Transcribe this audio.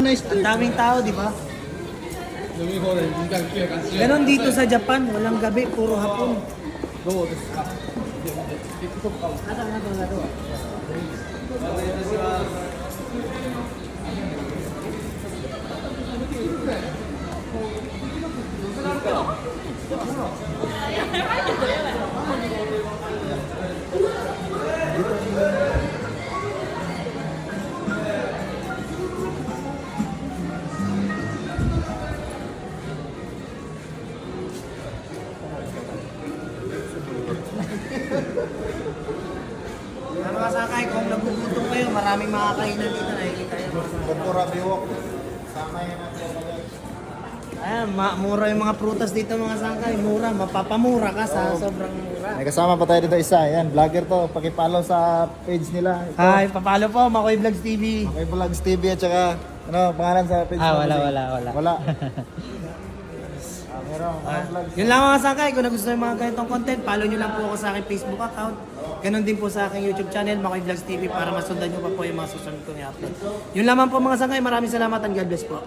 Ang daming tao, di ba? Ganon dito sa Japan, walang gabi, puro hapon. Mga sakay, kung nagugutom kayo, maraming makakainan dito, nakikita yun. Pura biwok. Sama yan natin. Ayan, mura yung mga prutas dito mga sakay, mura, mapapamura ka sa sobrang mura. May kasama pa tayo dito isa. Yan, vlogger to. Pakipollow sa page nila. Ito. Hi, papalo po, Makoy Vlogs TV. Okay, Vlogs TV at saka, ano, pangalan sa page mo? Wala. Wala. Meron, mga vlogs. Yun lang mga sakay, kung nagustuhan yung mga ganitong content, follow nyo lang po ako sa aking Facebook account. Ganon din po sa aking YouTube channel, Makoy Vlogs TV, para masundan nyo pa po yung mga susunod kong i-upload. Yun lamang po mga sakay, maraming salamat and God bless po.